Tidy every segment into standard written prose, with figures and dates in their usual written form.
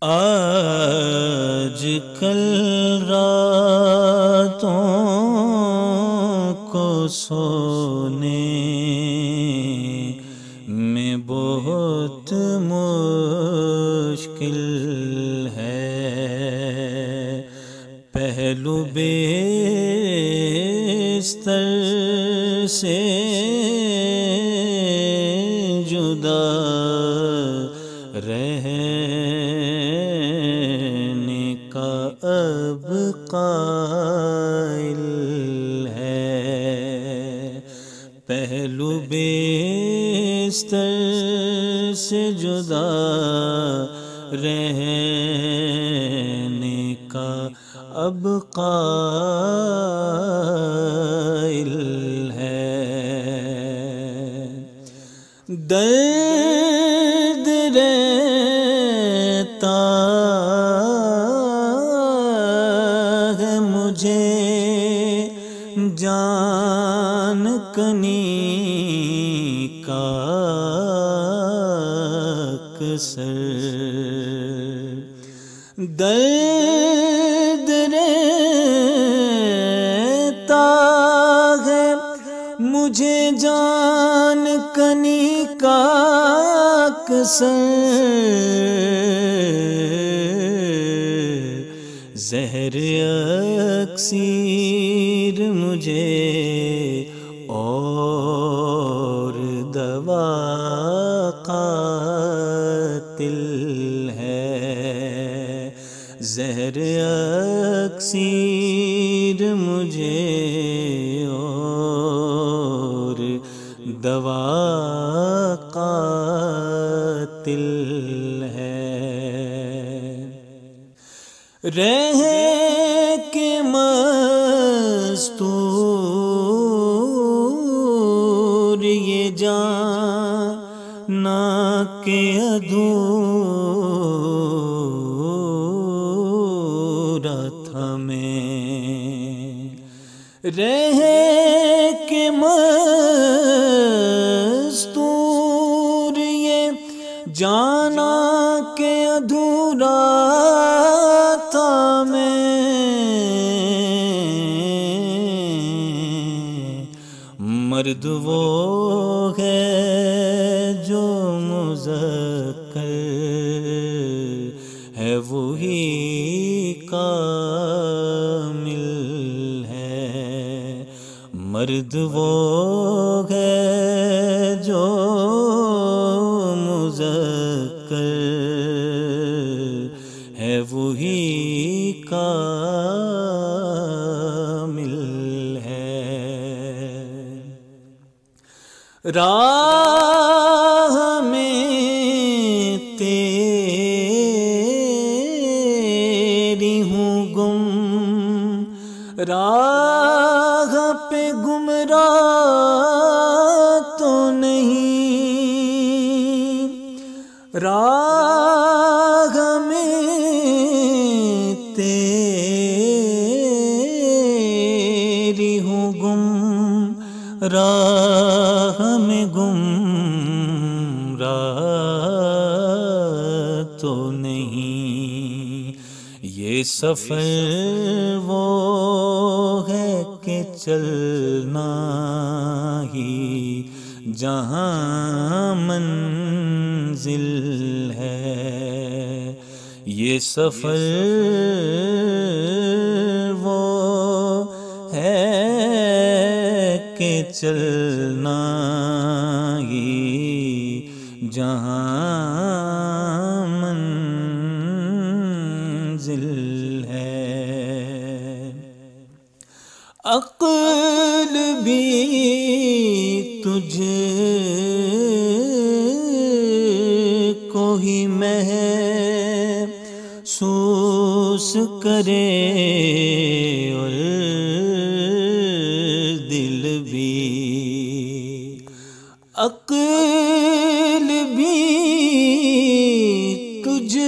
آج کل راتوں کو سونے میں بہت مشکل ہے، پہلو بستر سے جدا رہنے کا اب قائل ہے، پہلو بستر سے جدا رہنے کا اب قائل ہے۔ درد رہتا ہے مجھے جان کنی کا اکثر، درد رہتا ہے مجھے جان کنی کا اکثر، زہر اکسیر مجھے اور دوا قاتل ہے، زہر اکسیر مجھے اور دوا قاتل ہے۔ رہ کے مستور یہ جانا کہ ادھورا تھا میں، رہ کے مستور یہ جانا کہ ادھورا تھا میں، مرد وہ ہے جو مذکر ہے وہی کامل ہے، مرد وہ ہے جو مذکر ہے وہی کامل ہے۔ راہ میں تیری ہوں گم، راہ پہ گمراہ تو نہیں، راہ میں تیری ہوں گم، راہ میں گمراہ تو نہیں، یہ سفر وہ ہے کہ چلنا ہی جہاں منزل ہے، یہ سفر وہ ہے کہ چلنا ہی جہاں منزل ہے۔ عقل بھی تجھ کو ہی محسوس کرے اور دل بھی، عقل بھی تجھ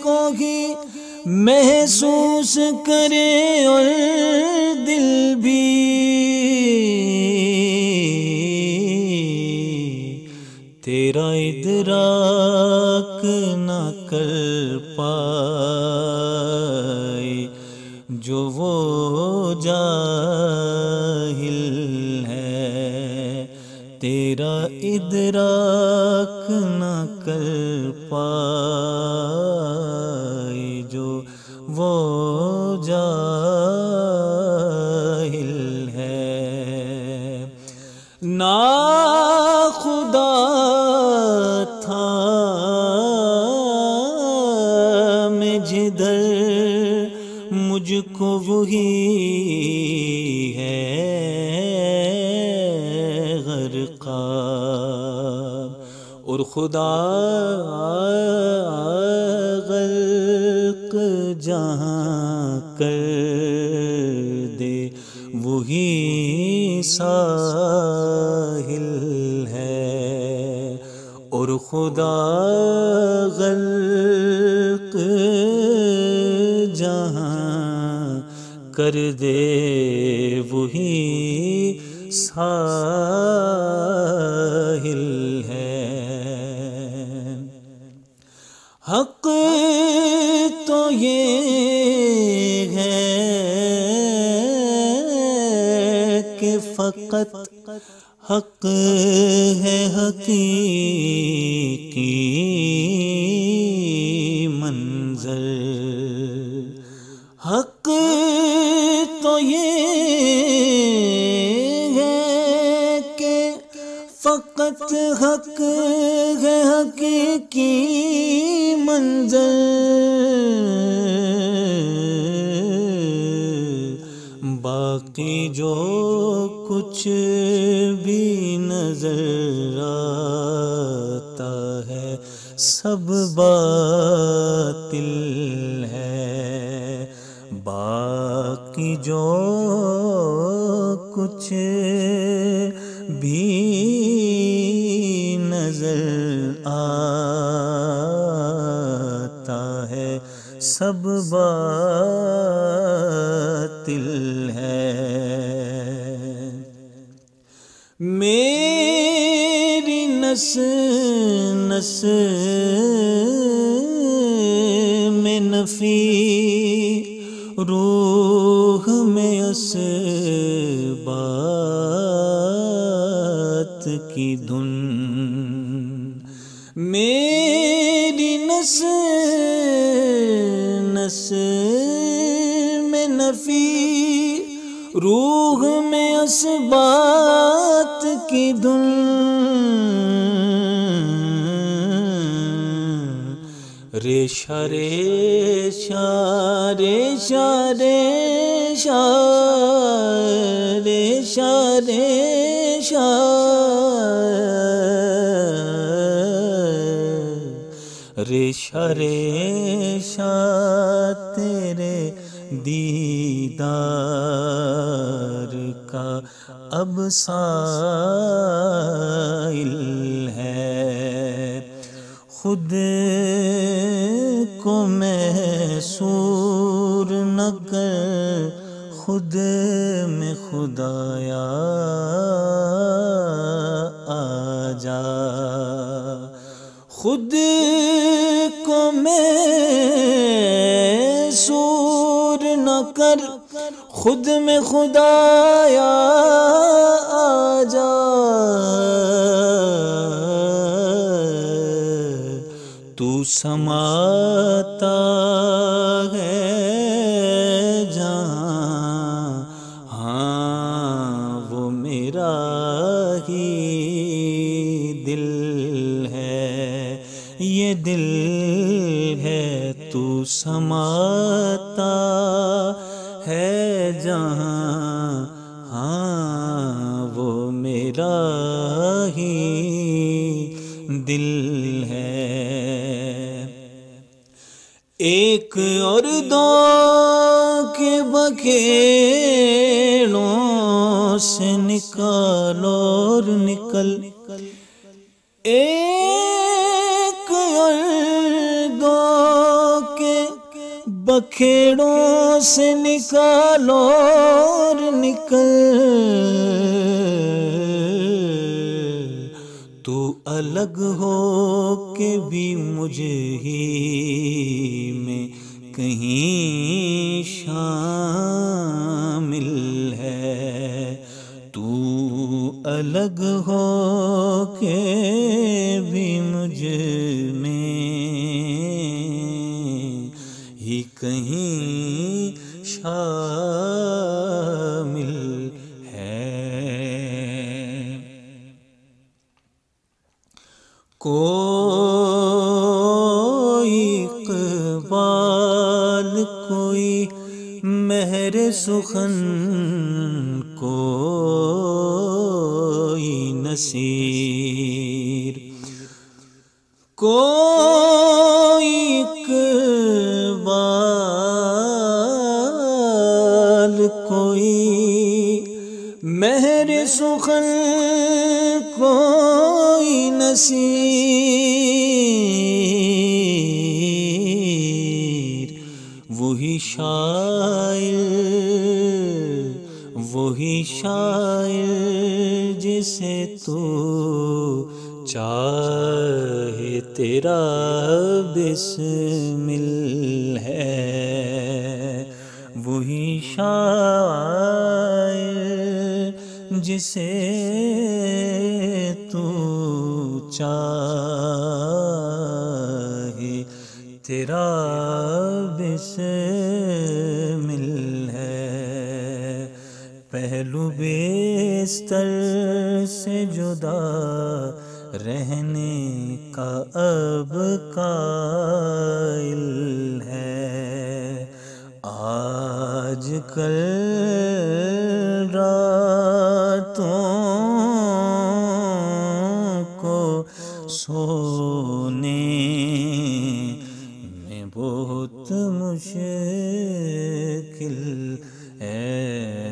کو ہی محسوس کرے اور دل بھی، تیرا ادراک نہ کر پائے جو وہ جاہل ہے، تیرا ادراک نہ کر پائے جو وہ جاہل ہے۔ ناخدا تھا میں جدھر، مجھ کو وہی ہے غرقاب، اور خدا غرق جہاں کر دے وہی ساحل ہے، اور خدا غرق جہاں کر دے وہی ساحل ہے۔ حق تو یہ ہے کہ فقط حق ہے حقیقی منظر، حق تو یہ ہے کہ فقط حق ہے حقیقی منظر، باقی جو کچھ بھی نظر آتا ہے سب باطل ہے، باقی جو کچھ بھی نظر آتا ہے سب باطل ہے۔ میری نس نس میں نفی، روح میں اسبات کی دھن، میری نس نس میں نفی، روح میں اسبات کی دھن، ریشہ ریشہ ریشہ ریشہ ریشہ ریشہ ریشہ ریشہ تیرے دیدار کا اب سائل ہے، خود کو محصور نہ کر خود میں خدایا آ جا، خود کو محصور نہ کر خود میں خدایا آ جا، تو سماتا ہے جہاں، ہاں وہ میرا ہی دل ہے، یہ دل ہے تو سماتا ہے جہاں، ہاں وہ میرا ہی دل ہے۔ ایک اور دو کے بکھیڑوں سے نکالو اور نکل، ایک اور دو کے بکھیڑوں سے نکالو اور نکل، تو الگ ہو کے بھی مجھ ہی میں کہیں شامل ہے، تو الگ ہو کے بھی مجھ میں ہی کہیں شامل ہے۔ کوئی اقبال، کوئی مہر سخن، کوئی نصیر، کوئی اقبال، کوئی مہر سخن، کوئی نصیر، وہی شاعر جسے تو چاہے تیرا بسمل ہے، وہی شاعر جسے تو چاہے تیرا بسمل ہے۔ پہلو بستر سے جدا رہنے کا اب قائل ہے، آج کل راتوں کو سونے میں بہت مشکل ہے۔